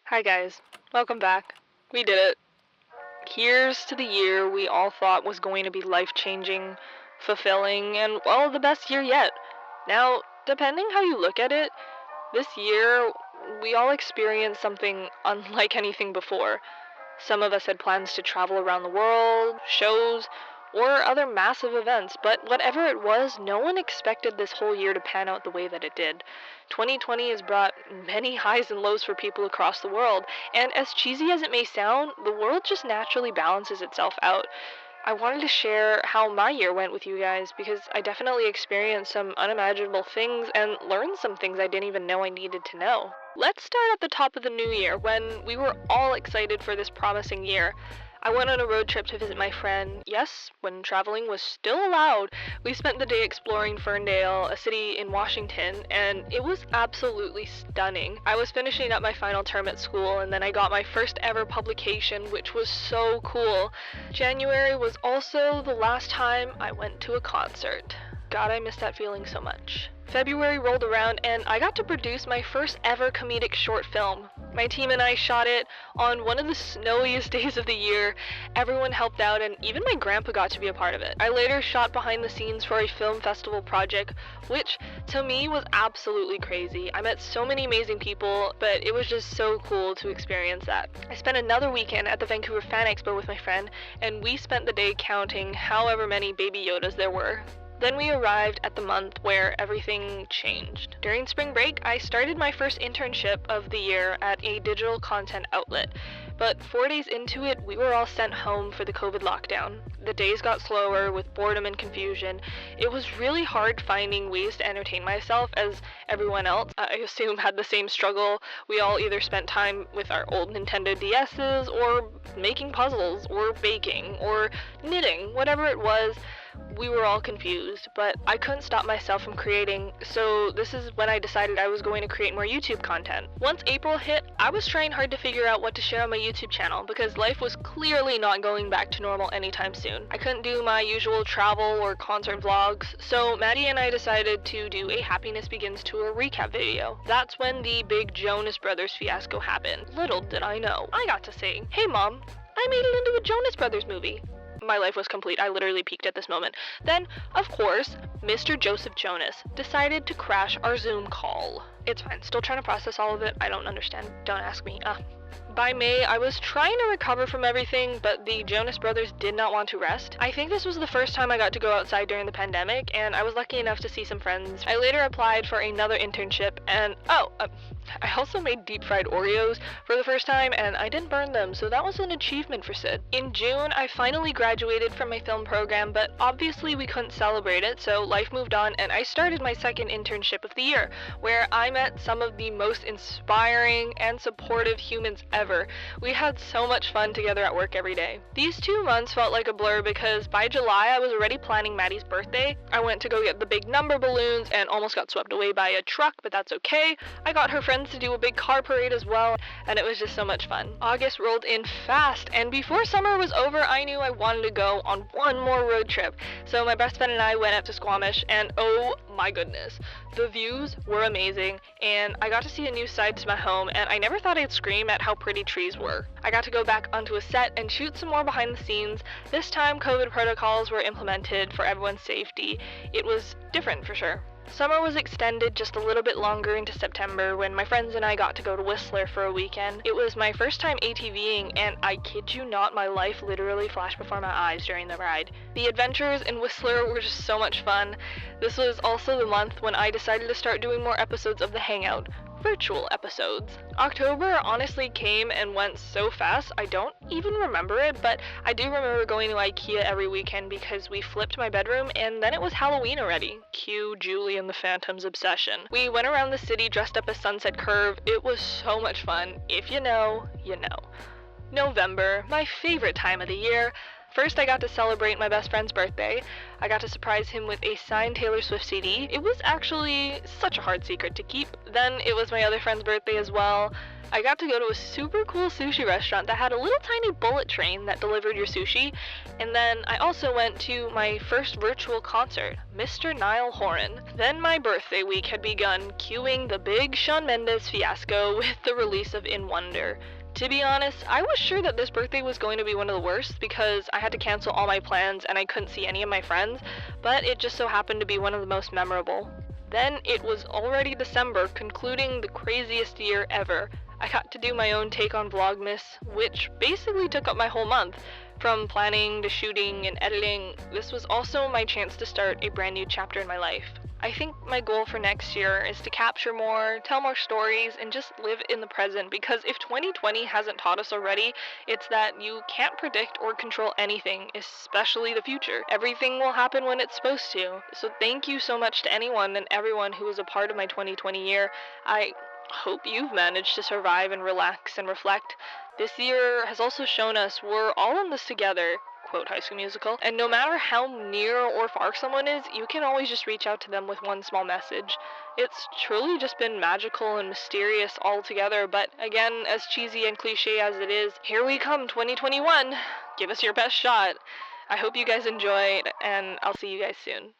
Hi guys, welcome back. We did it. Here's to the year we all thought was going to be life-changing, fulfilling, and well, the best year yet. Now, depending how you look at it, this year we all experienced something unlike anything before. Some of us had plans to travel around the world, shows, or other massive events, but whatever it was, no one expected this whole year to pan out the way that it did. 2020 has brought many highs and lows for people across the world, and as cheesy as it may sound, the world just naturally balances itself out. I wanted to share how my year went with you guys because I definitely experienced some unimaginable things and learned some things I didn't even know I needed to know. Let's start at the top of the new year when we were all excited for this promising year. I went on a road trip to visit my friend. Yes, when traveling was still allowed. We spent the day exploring Ferndale, a city in Washington, and it was absolutely stunning. I was finishing up my final term at school, and then I got my first ever publication, which was so cool. January was also the last time I went to a concert. God, I miss that feeling so much. February rolled around and I got to produce my first ever comedic short film. My team and I shot it on one of the snowiest days of the year. Everyone helped out and even my grandpa got to be a part of it. I later shot behind the scenes for a film festival project, which to me was absolutely crazy. I met so many amazing people, but it was just so cool to experience that. I spent another weekend at the Vancouver Fan Expo with my friend, and we spent the day counting however many Baby Yodas there were. Then we arrived at the month where everything changed. During spring break, I started my first internship of the year at a digital content outlet. But 4 days into it, we were all sent home for the COVID lockdown. The days got slower with boredom and confusion. It was really hard finding ways to entertain myself as everyone else, I assume, had the same struggle. We all either spent time with our old Nintendo DS's or making puzzles or baking or knitting, whatever it was. We were all confused, but I couldn't stop myself from creating, so this is when I decided I was going to create more YouTube content. Once April hit, I was trying hard to figure out what to share on my YouTube channel because life was clearly not going back to normal anytime soon. I couldn't do my usual travel or concert vlogs, so Maddie and I decided to do a Happiness Begins Tour recap video. That's when the big Jonas Brothers fiasco happened. Little did I know, I got to say, "Hey Mom, I made it into a Jonas Brothers movie." My life was complete. I literally peaked at this moment. Then, of course, Mr. Joseph Jonas decided to crash our Zoom call. It's fine. Still trying to process all of it. I don't understand. Don't ask me. By May, I was trying to recover from everything, but the Jonas Brothers did not want to rest. I think this was the first time I got to go outside during the pandemic, and I was lucky enough to see some friends. I later applied for another internship, and I also made deep-fried Oreos for the first time, and I didn't burn them, so that was an achievement for Syd. In June, I finally graduated from my film program, but obviously we couldn't celebrate it, so life moved on, and I started my second internship of the year, where I met some of the most inspiring and supportive humans ever. We had so much fun together at work every day. These 2 months felt like a blur because by July I was already planning Maddie's birthday. I went to go get the big number balloons and almost got swept away by a truck, but that's okay. I got her friends to do a big car parade as well, and it was just so much fun. August rolled in fast, and before summer was over, I knew I wanted to go on one more road trip. So my best friend and I went up to Squamish, and oh my goodness, the views were amazing, and I got to see a new side to my home, and I never thought I'd scream at how pretty trees were. I got to go back onto a set and shoot some more behind the scenes. This time, COVID protocols were implemented for everyone's safety. It was different for sure. Summer was extended just a little bit longer into September when my friends and I got to go to Whistler for a weekend. It was my first time ATVing, and I kid you not, my life literally flashed before my eyes during the ride. The adventures in Whistler were just so much fun. This was also the month when I decided to start doing more episodes of The Hangout. Virtual episodes. October honestly came and went so fast, I don't even remember it, but I do remember going to IKEA every weekend because we flipped my bedroom and then it was Halloween already. Cue Julie and the Phantom's obsession. We went around the city dressed up as Sunset Curve. It was so much fun. If you know, you know. November, my favorite time of the year. First, I got to celebrate my best friend's birthday. I got to surprise him with a signed Taylor Swift CD. It was actually such a hard secret to keep. Then it was my other friend's birthday as well. I got to go to a super cool sushi restaurant that had a little tiny bullet train that delivered your sushi, and then I also went to my first virtual concert, Mr. Niall Horan. Then my birthday week had begun, cueing the big Shawn Mendes fiasco with the release of In Wonder. To be honest, I was sure that this birthday was going to be one of the worst because I had to cancel all my plans and I couldn't see any of my friends, but it just so happened to be one of the most memorable. Then it was already December, concluding the craziest year ever. I got to do my own take on Vlogmas, which basically took up my whole month. From planning to shooting and editing, this was also my chance to start a brand new chapter in my life. I think my goal for next year is to capture more, tell more stories, and just live in the present because if 2020 hasn't taught us already, it's that you can't predict or control anything, especially the future. Everything will happen when it's supposed to. So thank you so much to anyone and everyone who was a part of my 2020 year. I hope you've managed to survive and relax and reflect. This year has also shown us we're all in this together, quote High School Musical, and no matter how near or far someone is, you can always just reach out to them with one small message. It's truly just been magical and mysterious all together, but again, as cheesy and cliche as it is, here we come, 2021. Give us your best shot. I hope you guys enjoyed, and I'll see you guys soon.